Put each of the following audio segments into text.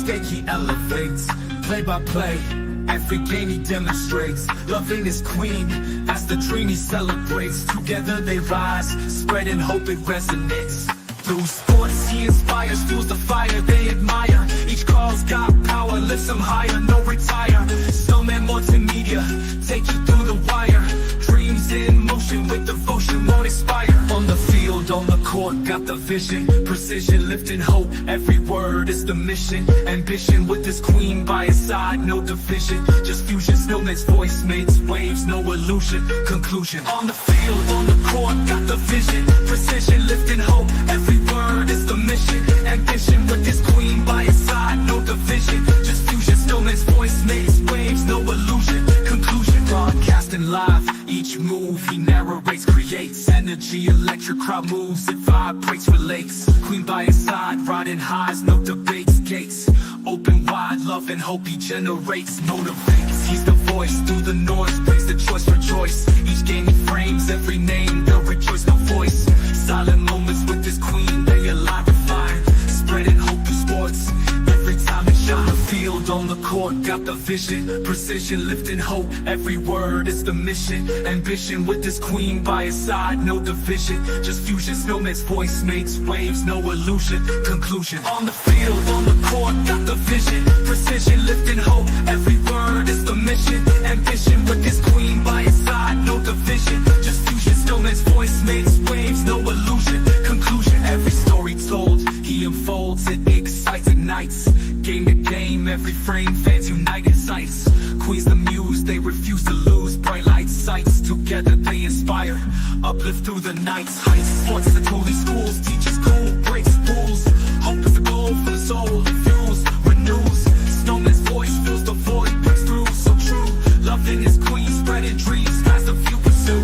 fake he elevates. Play by play, every game he demonstrates. Loving his queen, as the dream he celebrates. Together they rise, spreading hope it resonates. Through sports he inspires, fuels the fire they admire. Each call's got power, lifts them higher, no retire. Snowman multimedia, take you through the wire. Dreams in motion with devotion, won't expire. On the field, on the court, got the vision. Precision, lifting hope, every word is the mission. Ambition with his queen by his side, no division. Just fusion, Snowman's voice makes waves, no illusion. Conclusion, on the field, on the court, got the vision. Precision, lifting hope, every word is the mission. Ambition with his queen by his side, no division. Just fusion, Snowman's voice makes waves, no illusion. Conclusion, broadcasting live, each move he narrates, creates energy, electric crowd moves, it vibrates, relates. Queen by his side, riding highs, no debates, gates open wide, love and hope he generates, motivates. He's the voice through the noise, brings the choice, rejoice. Each game he frames, every name, they'll rejoice, no voice. Silent moments with his queen, they align with fire, spreading hope in sports. Every time it shine, the field, on the court, got the vision. Precision, lifting hope, every word is the mission. Ambition with his queen by his side, no division. Just fusion, Snowman's voice makes waves, no illusion. Conclusion, on the field, on the court, got the vision. Precision, lifting hope, every word is the mission. Ambition with his queen by his side, no division. Just fusion, Snowman's voice makes waves, no illusion. Conclusion, every story told, he unfolds, it excites, ignites. Game to game, every frame, fans united sights. Queens the muse, they refuse to lose. Bright light sights, together they inspire. Uplift through the night's heights. Sports the holy schools, teaches cool, breaks rules. Hope is the goal for the soul, fuels, renews. Snowman's voice fills the void, breaks through, so true. Loving his queen, spreading dreams, skies the few pursue.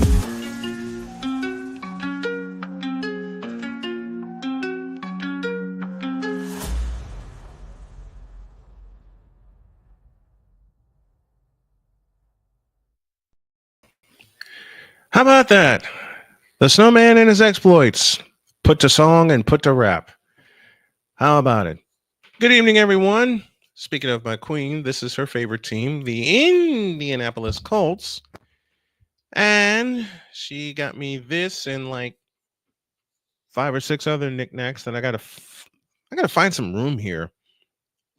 How about that? The Snowman and his exploits. Put to song and put to rap. How about it? Good evening, everyone. Speaking of my queen, this is her favorite team, the Indianapolis Colts. And she got me this and like 5 or 6 other knickknacks that I gotta find some room here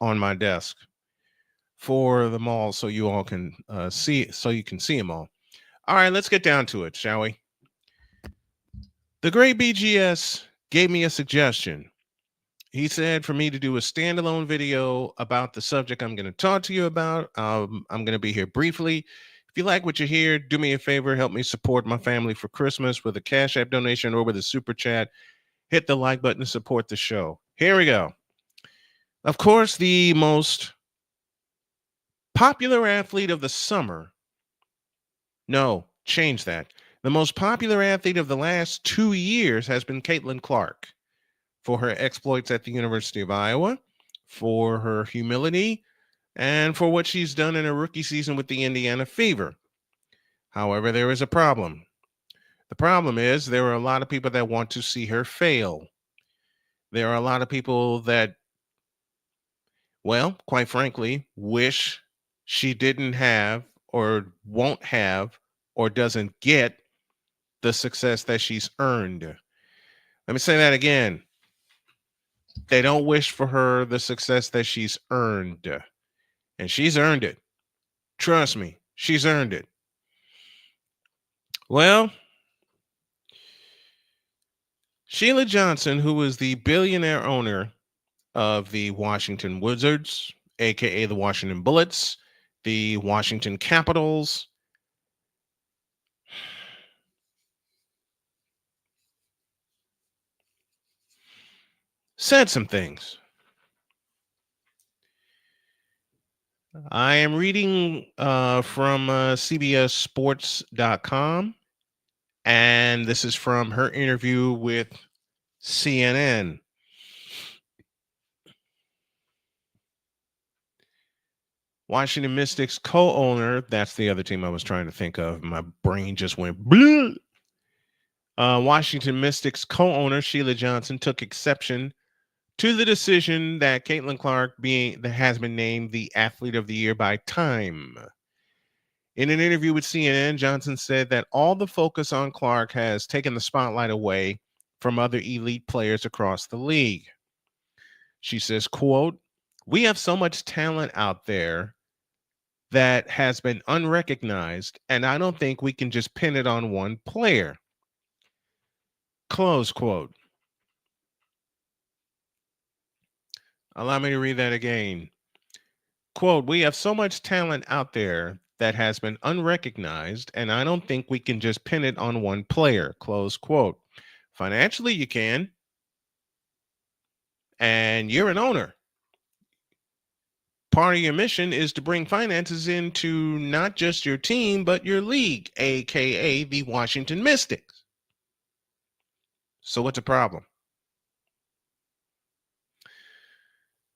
on my desk for them all, so you all can see, so you can see them all. All right, let's get down to it, shall we? The great BGS gave me a suggestion. He said for me to do a standalone video about the subject I'm going to talk to you about. I'm going to be here briefly. If you like what you hear, do me a favor, help me support my family for Christmas with a Cash App donation or with a super chat. Hit the like button to support the show. Here we go. Of course, the most popular athlete of the summer. No, change that. The most popular athlete of the last 2 years has been Caitlin Clark for her exploits at the University of Iowa, for her humility, and for what she's done in her rookie season with the Indiana Fever. However, there is a problem. The problem is there are a lot of people that want to see her fail. There are a lot of people that, well, quite frankly, wish she didn't have or won't have or doesn't get the success that she's earned. Let me say that again. They don't wish for her the success that she's earned. And she's earned it. Trust me, she's earned it. Well, Sheila Johnson, who is the billionaire owner of the Washington Wizards, aka the Washington Bullets, the Washington Capitals, said some things. I am reading from CBSSports.com, and this is from her interview with CNN. Washington Mystics co-owner, that's the other team I was trying to think of. My brain just went bleh. Washington Mystics co-owner Sheila Johnson took exception to the decision that Caitlin Clark being that has been named the Athlete of the Year by Time. In an interview with CNN, Johnson said that all the focus on Clark has taken the spotlight away from other elite players across the league. She says, quote, "We have so much talent out there that has been unrecognized, and I don't think we can just pin it on one player." Close quote. Allow me to read that again. Quote, "We have so much talent out there that has been unrecognized, and I don't think we can just pin it on one player." Close quote. Financially, you can, and you're an owner. Part of your mission is to bring finances into not just your team, but your league, aka the Washington Mystics. So what's the problem?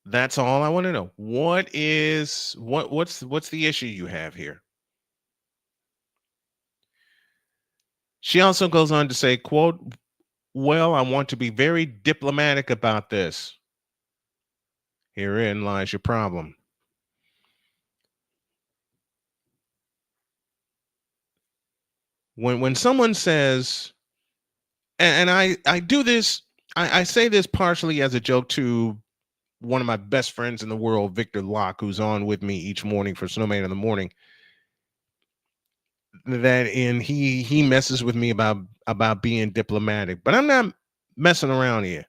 That's all I want to know. What's the issue you have here? She also goes on to say, quote, "Well, I want to be very diplomatic about this. Herein lies your problem." When someone says, and I do this, I say this partially as a joke to one of my best friends in the world, Victor Locke, who's on with me each morning for Snowman in the Morning. That and he messes with me about being diplomatic, but I'm not messing around here.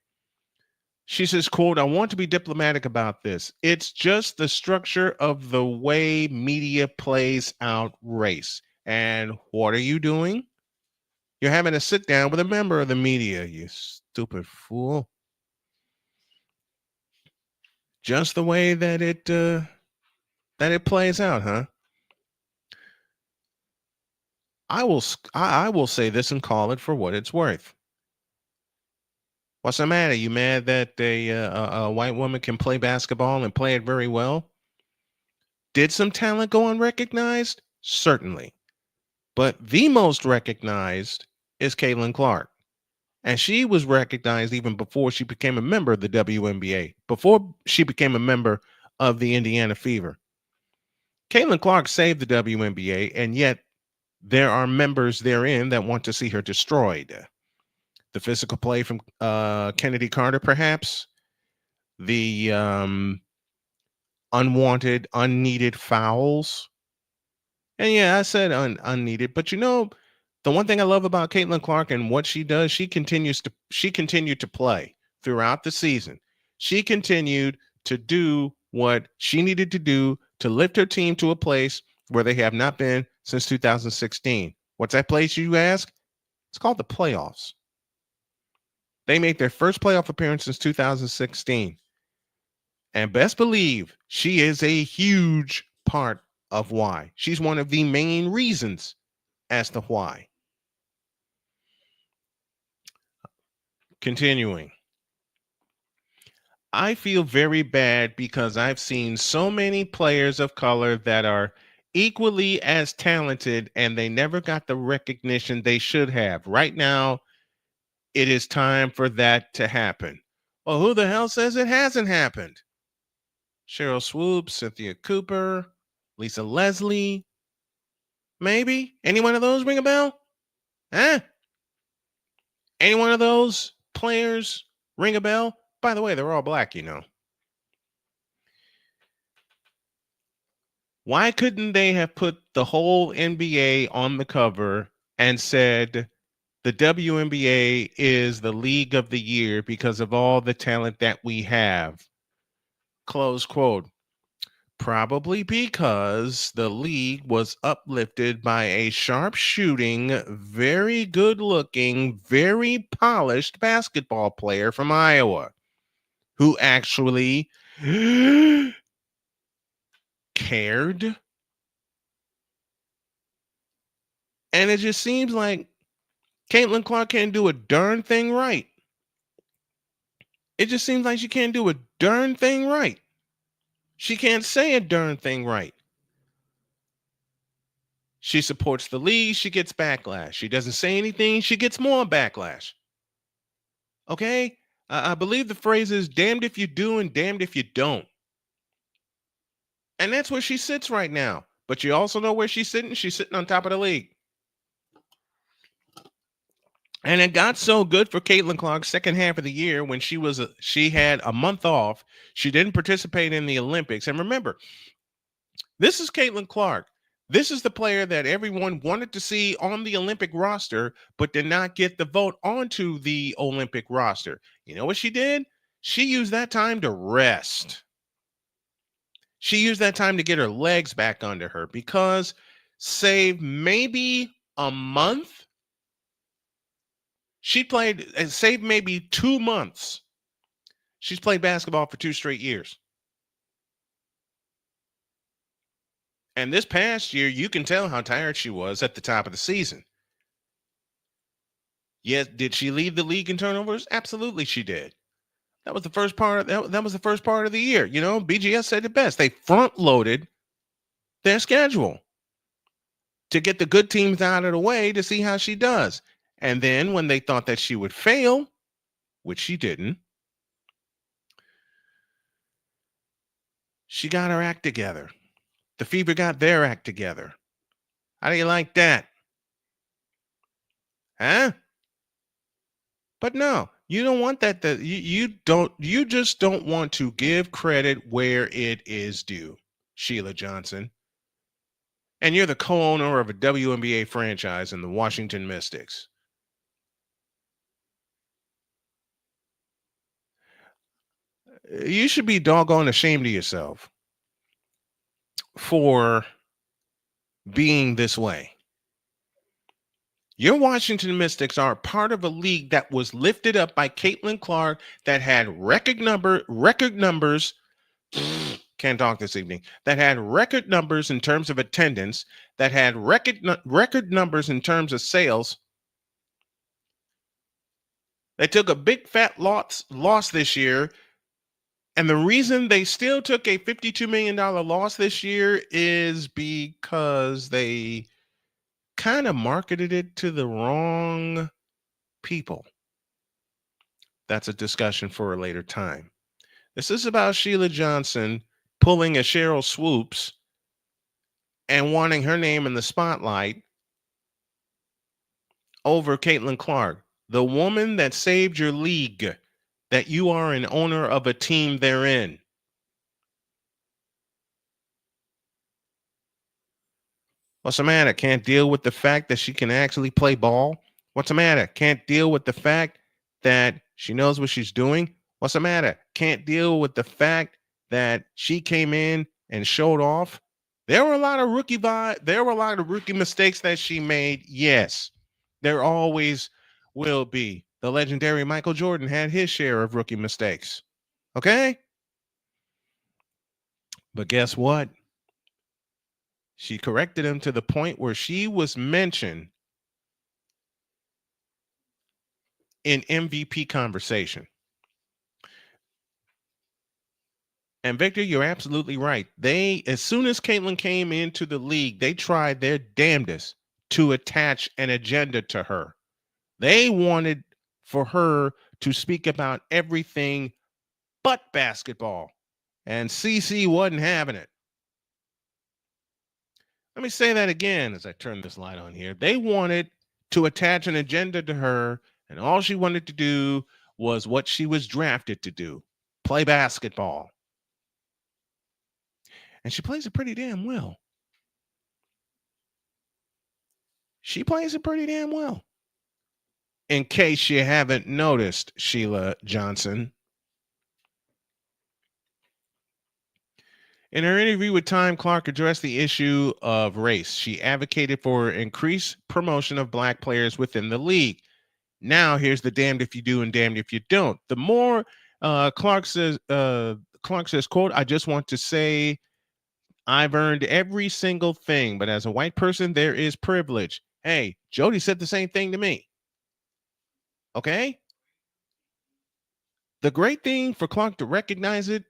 She says, quote, "I want to be diplomatic about this. It's just the structure of the way media plays out race. And what are you doing? You're having a sit down with a member of the media, you stupid fool. Just the way that it plays out, huh? I will say this and call it for what it's worth. What's the matter? You mad that a white woman can play basketball and play it very well? Did some talent go unrecognized? Certainly. But the most recognized is Caitlin Clark. And she was recognized even before she became a member of the WNBA, before she became a member of the Indiana Fever. Caitlin Clark saved the WNBA, and yet there are members therein that want to see her destroyed. The physical play from Kennedy Carter, perhaps, the unwanted, unneeded fouls. And yeah, I said unneeded, but the one thing I love about Caitlin Clark and what she does, she continued to play throughout the season. She continued to do what she needed to do to lift her team to a place where they have not been since 2016. What's that place, you ask? It's called the playoffs. They made their first playoff appearance since 2016. And best believe she is a huge part of why. She's one of the main reasons as to why. Continuing. I feel very bad because I've seen so many players of color that are equally as talented and they never got the recognition they should have. Right now, it is time for that to happen. Well, who the hell says it hasn't happened? Cheryl Swoops, Cynthia Cooper, Lisa Leslie. Maybe? Any one of those ring a bell? Huh? Any one of those players ring a bell? By the way, they're all black, you know. Why couldn't they have put the whole NBA on the cover and said the WNBA is the league of the year because of all the talent that we have? Close quote. Probably because the league was uplifted by a sharp shooting, very good looking, very polished basketball player from Iowa who actually cared. And it just seems like Caitlin Clark can't do a darn thing right. It just seems like she can't do a darn thing right. She can't say a darn thing right. She supports the league, she gets backlash. She doesn't say anything, she gets more backlash. Okay? I believe the phrase is damned if you do and damned if you don't. And that's where she sits right now. But you also know where she's sitting? She's sitting on top of the league. And it got so good for Caitlin Clark second half of the year when she had a month off. She didn't participate in the Olympics. And remember, this is Caitlin Clark. This is the player that everyone wanted to see on the Olympic roster, but did not get the vote onto the Olympic roster. You know what she did? She used that time to rest. She used that time to get her legs back under her because save maybe a month, she played, and save maybe 2 months, she's played basketball for 2 straight years. And this past year, you can tell how tired she was at the top of the season. Yes, did she lead the league in turnovers? Absolutely, she did. That was the first part. That was the first part of the year. You know, BGS said it best. They front loaded their schedule to get the good teams out of the way to see how she does. And then when they thought that she would fail, which she didn't, she got her act together. The Fever got their act together. How do you like that? Huh? But no, you don't want that. You just don't want to give credit where it is due, Sheila Johnson. And you're the co-owner of a WNBA franchise in the Washington Mystics. You should be doggone ashamed of yourself for being this way. Your Washington Mystics are part of a league that was lifted up by Caitlin Clark that had record numbers. Can't talk this evening. That had record numbers in terms of attendance. That had record numbers in terms of sales. They took a big fat loss this year. And the reason they still took a $52 million loss this year is because they kind of marketed it to the wrong people. That's a discussion for a later time. This is about Sheila Johnson pulling a Cheryl Swoops and wanting her name in the spotlight over Caitlin Clark, the woman that saved your league, that you are an owner of a team therein. What's the matter? Can't deal with the fact that she can actually play ball? What's the matter? Can't deal with the fact that she knows what she's doing? What's the matter? Can't deal with the fact that she came in and showed off? There were a lot of rookie mistakes that she made. Yes. There always will be. The legendary Michael Jordan had his share of rookie mistakes. Okay? But guess what? She corrected him to the point where she was mentioned in MVP conversation. And Victor, you're absolutely right. As soon as Caitlin came into the league, they tried their damnedest to attach an agenda to her. They wanted for her to speak about everything but basketball. And CC wasn't having it. Let me say that again as I turn this light on here. They wanted to attach an agenda to her, and all she wanted to do was what she was drafted to do, play basketball. And she plays it pretty damn well. She plays it pretty damn well. In case you haven't noticed, Sheila Johnson. In her interview with Time, Clark addressed the issue of race. She advocated for increased promotion of black players within the league. Now, here's the damned if you do and damned if you don't. The more Clark says, quote, I just want to say I've earned every single thing, but as a white person, there is privilege. Hey, Jody said the same thing to me. Okay? The great thing for Clark to recognize it,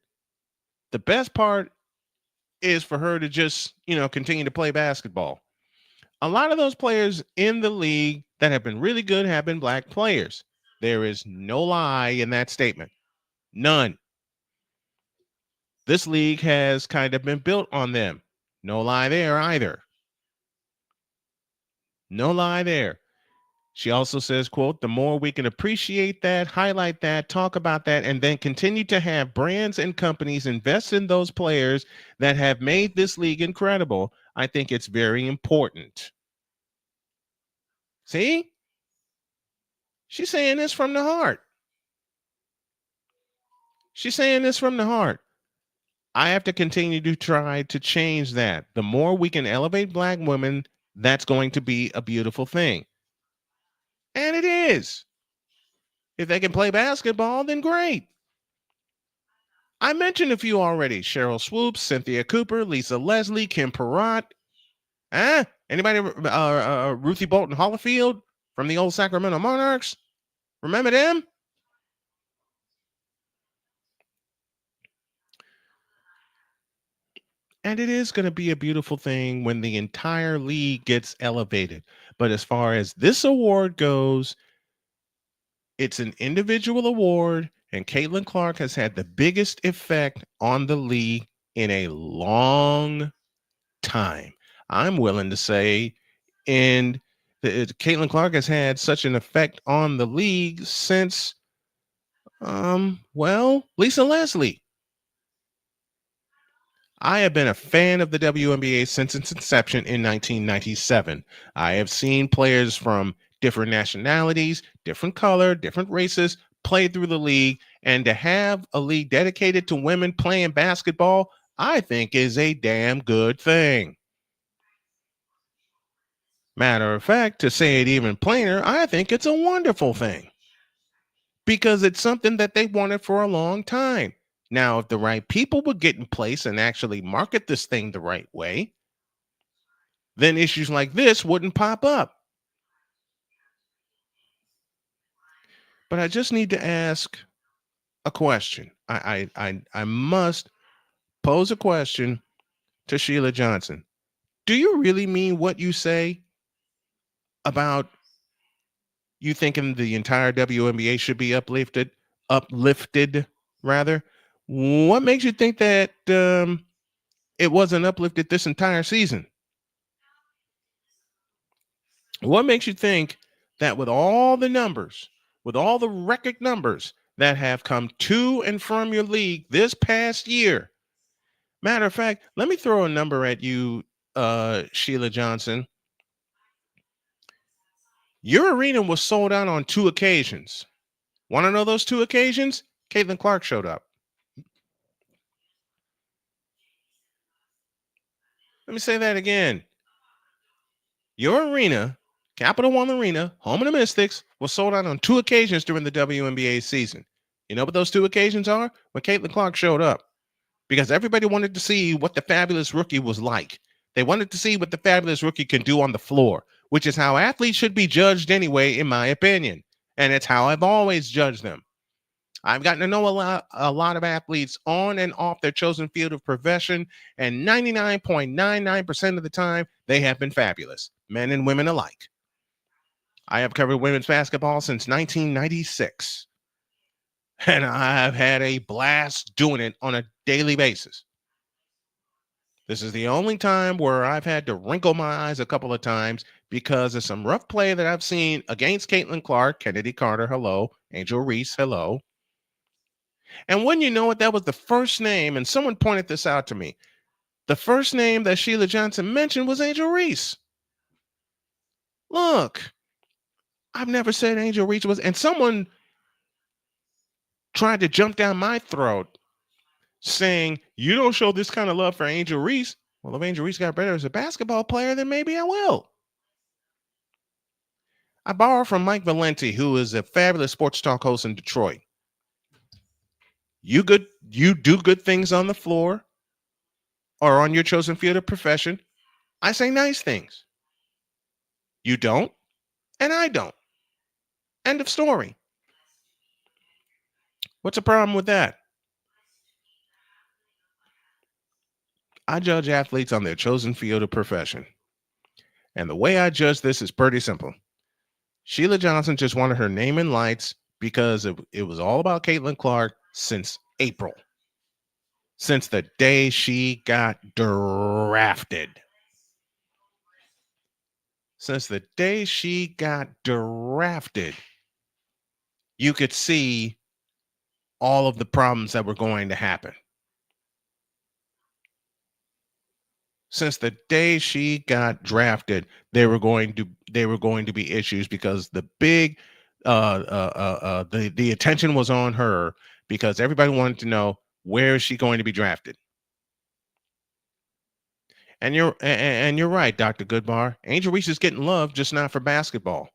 the best part is for her to just, continue to play basketball. A lot of those players in the league that have been really good have been black players. There is no lie in that statement. None. This league has kind of been built on them. No lie there either. No lie there. She also says, quote, the more we can appreciate that, highlight that, talk about that, and then continue to have brands and companies invest in those players that have made this league incredible, I think it's very important. See? She's saying this from the heart. She's saying this from the heart. I have to continue to try to change that. The more we can elevate Black women, that's going to be a beautiful thing. And it is. If they can play basketball, then great. I mentioned a few already. Cheryl Swoops, Cynthia Cooper, Lisa Leslie, Kim Perrott. Anybody? Ruthie Bolton Hollifield from the old Sacramento Monarchs. Remember them? And it is going to be a beautiful thing when the entire league gets elevated. But as far as this award goes, it's an individual award, and Caitlin Clark has had the biggest effect on the league in a long time. I'm willing to say, and Caitlin Clark has had such an effect on the league since, Lisa Leslie. I have been a fan of the WNBA since its inception in 1997. I have seen players from different nationalities, different color, different races play through the league, and to have a league dedicated to women playing basketball, I think is a damn good thing. Matter of fact, to say it even plainer, I think it's a wonderful thing because it's something that they wanted for a long time. Now, if the right people would get in place and actually market this thing the right way, then issues like this wouldn't pop up. But I just need to ask a question. I must pose a question to Sheila Johnson. Do you really mean what you say about you thinking the entire WNBA should be uplifted rather? What makes you think that it wasn't uplifted this entire season? What makes you think that with all the numbers, with all the record numbers that have come to and from your league this past year? Matter of fact, let me throw a number at you, Sheila Johnson. Your arena was sold out on 2 occasions. Want to know those 2 occasions? Caitlin Clark showed up. Let me say that again. Your arena, Capital One Arena, home of the Mystics, was sold out on 2 occasions during the WNBA season. You know what those 2 occasions are? When Caitlin Clark showed up. Because everybody wanted to see what the fabulous rookie was like. They wanted to see what the fabulous rookie can do on the floor, which is how athletes should be judged anyway, in my opinion. And it's how I've always judged them. I've gotten to know a lot of athletes on and off their chosen field of profession, and 99.99% of the time, they have been fabulous, men and women alike. I have covered women's basketball since 1996, and I've had a blast doing it on a daily basis. This is the only time where I've had to wrinkle my eyes a couple of times because of some rough play that I've seen against Caitlin Clark, Kennedy Carter, hello, Angel Reese, hello. And when you know it, that was the first name, and someone pointed this out to me. The first name that Sheila Johnson mentioned was Angel Reese. Look, I've never said Angel Reese was, and someone tried to jump down my throat saying, you don't show this kind of love for Angel Reese. Well, if Angel Reese got better as a basketball player, then maybe I will. I borrow from Mike Valenti, who is a fabulous sports talk host in Detroit. You do good things on the floor or on your chosen field of profession. I say nice things. You don't, and I don't. End of story. What's the problem with that? I judge athletes on their chosen field of profession. And the way I judge this is pretty simple. Sheila Johnson just wanted her name in lights because it was all about Caitlin Clark since April, since the day she got drafted. Since the day she got drafted, you could see all of the problems that were going to happen. Since the day she got drafted, there were going to be issues because the big the attention was on her because everybody wanted to know where is she going to be drafted. And you're right, Dr. Goodbar. Angel Reese is getting love, just not for basketball.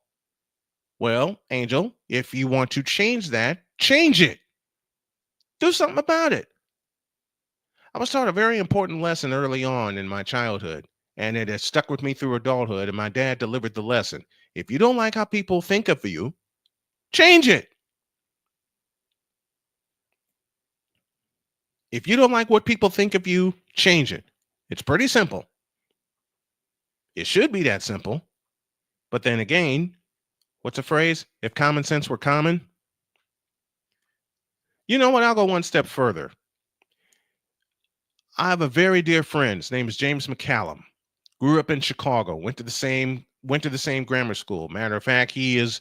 Well, Angel, if you want to change that, change it. Do something about it. I was taught a very important lesson early on in my childhood, and it has stuck with me through adulthood. And my dad delivered the lesson. If you don't like how people think of you, change it. If you don't like what people think of you, change it. It's pretty simple. It should be that simple. But then again, what's the phrase? If common sense were common. You know what? I'll go one step further. I have a very dear friend. His name is James McCallum. Grew up in Chicago. Went to the same grammar school. Matter of fact, he is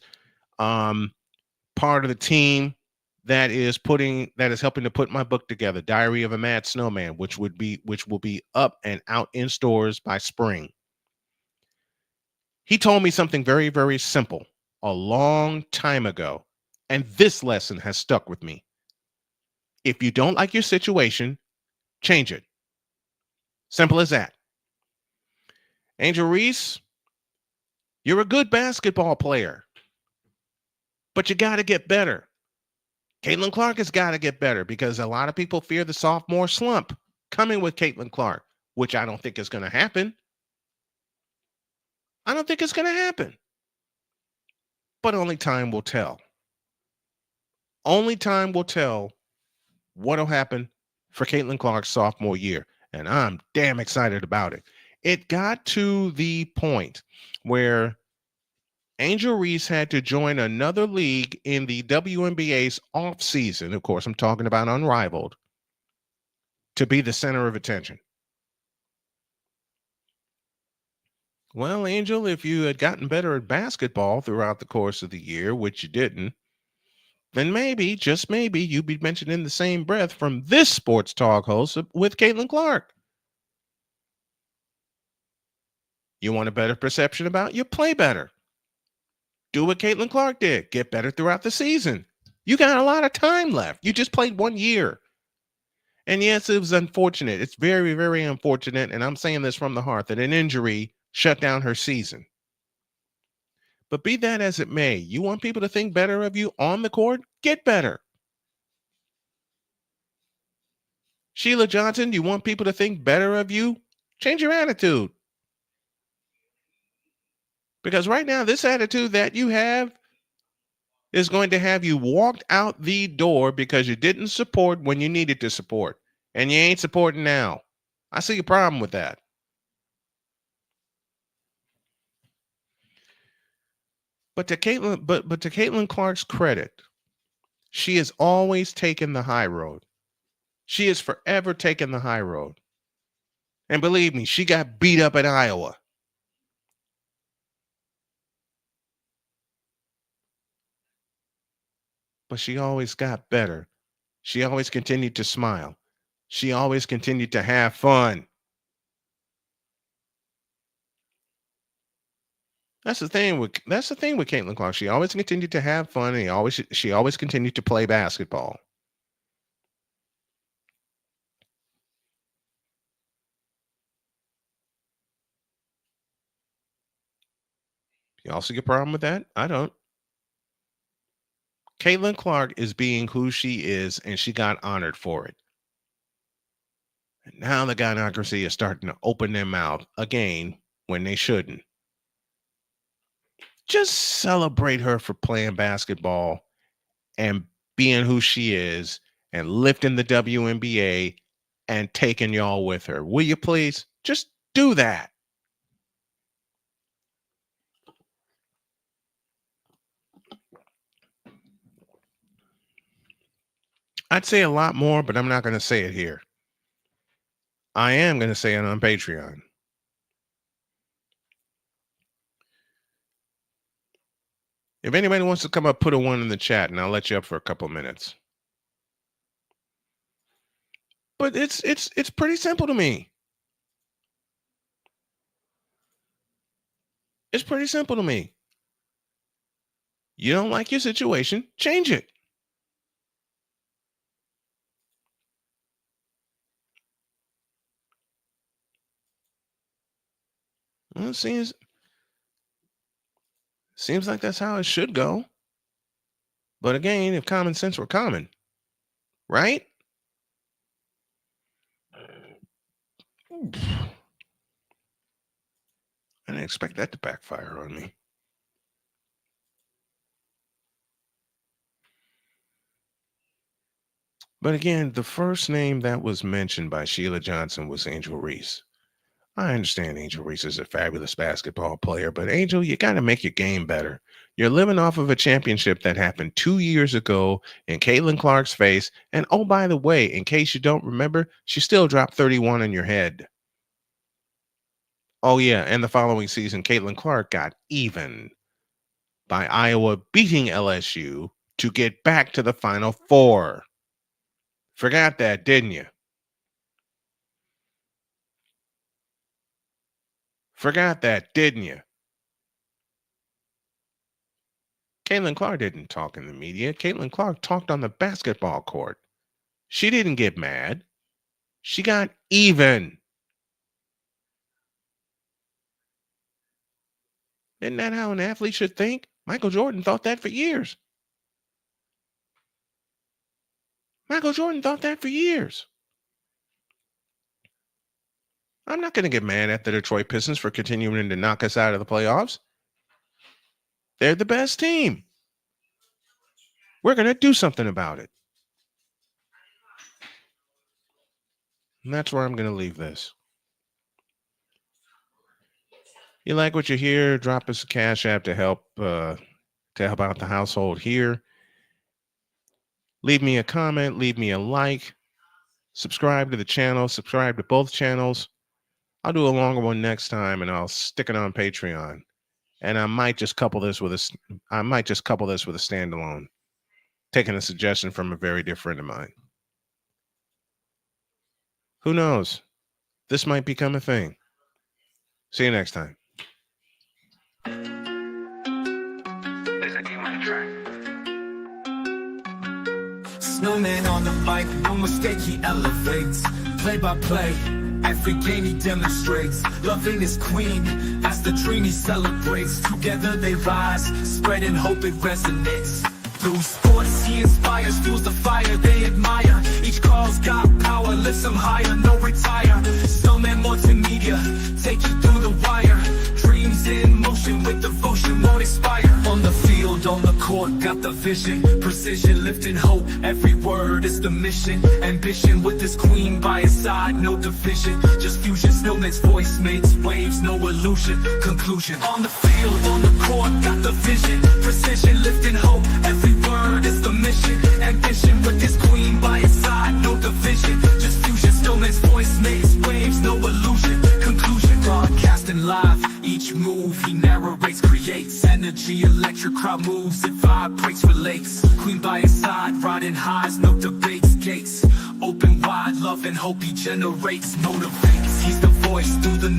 part of the team that is helping to put my book together, Diary of a Mad Snowman, which will be up and out in stores by spring. He told me something very, very simple a long time ago, and this lesson has stuck with me. If you don't like your situation, change it. Simple as that. Angel Reese, you're a good basketball player, but you got to get better. Caitlin Clark has got to get better because a lot of people fear the sophomore slump coming with Caitlin Clark, which I don't think is going to happen. I don't think it's going to happen. But only time will tell. Only time will tell what will happen for Caitlin Clark's sophomore year. And I'm damn excited about it. It got to the point where Angel Reese had to join another league in the WNBA's offseason. Of course, I'm talking about Unrivaled, to be the center of attention. Well, Angel, if you had gotten better at basketball throughout the course of the year, which you didn't, then maybe, just maybe, you'd be mentioned in the same breath from this sports talk host with Caitlin Clark. You want a better perception about you? Play better. Do what Caitlin Clark did. Get better throughout the season. You got a lot of time left. You just played 1 year. And yes, it was unfortunate. It's very, very unfortunate. And I'm saying this from the heart that an injury shut down her season. But be that as it may, you want people to think better of you on the court? Get better. Sheila Johnson, you want people to think better of you? Change your attitude. Because right now, this attitude that you have is going to have you walked out the door because you didn't support when you needed to support. And you ain't supporting now. I see a problem with that. But to Caitlin Clark's credit, she has always taken the high road. She has forever taken the high road. And believe me, she got beat up in Iowa. But she always got better. She always continued to smile. She always continued to have fun. That's the thing with Caitlin Clark. She always continued to have fun, and she always continued to play basketball. You also get a problem with that? I don't. Caitlin Clark is being who she is, and she got honored for it. And now the gynocracy is starting to open their mouth again when they shouldn't. Just celebrate her for playing basketball and being who she is and lifting the WNBA and taking y'all with her. Will you please? Just do that. I'd say a lot more, but I'm not going to say it here. I am going to say it on Patreon. If anybody wants to come up, put a 1 in the chat, and I'll let you up for a couple minutes. But it's pretty simple to me. It's pretty simple to me. You don't like your situation, change it. Well, it seems like that's how it should go. But again, if common sense were common, right? I didn't expect that to backfire on me. But again, the first name that was mentioned by Sheila Johnson was Angel Reese. I understand Angel Reese is a fabulous basketball player, but Angel, you got to make your game better. You're living off of a championship that happened 2 years ago in Caitlin Clark's face. And oh, by the way, in case you don't remember, she still dropped 31 on your head. Oh, yeah. And the following season, Caitlin Clark got even by Iowa beating LSU to get back to the Final Four. Forgot that, didn't you? Forgot that, didn't you? Caitlin Clark didn't talk in the media. Caitlin Clark talked on the basketball court. She didn't get mad. She got even. Isn't that how an athlete should think? Michael Jordan thought that for years. Michael Jordan thought that for years. I'm not going to get mad at the Detroit Pistons for continuing to knock us out of the playoffs. They're the best team. We're going to do something about it. And that's where I'm going to leave this. You like what you hear? Drop us a Cash App to help out the household here. Leave me a comment. Leave me a like. Subscribe to the channel. Subscribe to both channels. I'll do a longer one next time, and I'll stick it on Patreon. And I might just couple this with a standalone, taking a suggestion from a very dear friend of mine. Who knows? This might become a thing. See you next time. Snowman on the mic, no mistake he elevates. Play by play, every game he demonstrates. Loving his queen, as the dream he celebrates. Together they rise, spreading hope it resonates. Through sports he inspires, fuels the fire they admire. Each call's got power, lifts them higher, no retire. Snowman multimedia, take you through the wire. Dreams in motion with devotion won't expire. On the field, on the court, got the vision. Precision, lifting hope, every word is the mission. Ambition with his queen by his side, no division. Just fusion, Snowman's voice makes waves, no illusion. Conclusion, on the field, on the court, got the vision. Precision, lifting hope, every word is the mission. Ambition with his queen by his side, no division. Just fusion, Snowman's voice makes waves, no illusion. Conclusion, broadcasting live, each move he narrates, creates energy, electric crowd moves, it vibrates, relates. Queen by his side, riding highs, no debates, gates open wide, love and hope he generates, motivates. He's the voice through the